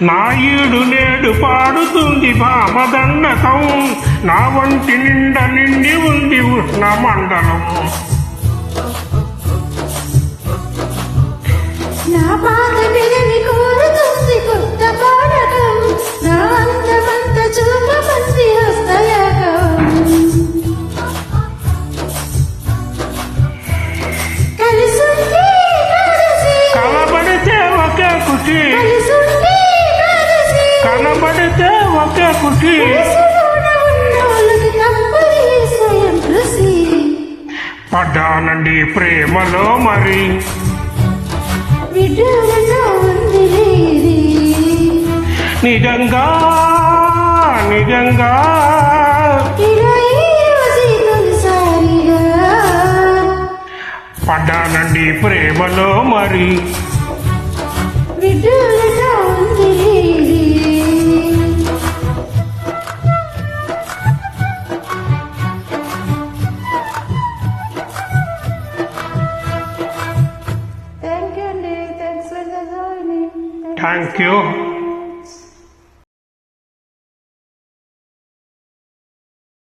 నా ఈడు నేడు పాడుతుంది భామదండకం, నా వంటి నిండ నిండి ఉంది ఉష్ణ మండలం. నా పాత పిల్లని కోరుతుంది కొత్త పాడకం, నా అందమంత చూపమంది హస్తయాగం. కలిసుంటే కలిసి కలబడితే ఒకే ఖుషి, కలిసుంటే కలిసి కనబడితే ఒకే ఖుషి. ఉన్నోళ్ళకి తప్పది స్వయం కృషి. పడ్డానండి ప్రేమలో మరి, విడ్డూరంలో ఉంది లేది. నిజంగా నిజంగా ఇలా ఈ రోజే తొలిసారిగా పడ్డానండి ప్రేమలో మరి. విడ్డూరంలో ఉంది లేది. Thank you, Andy. Thanks for the joining. Thank you.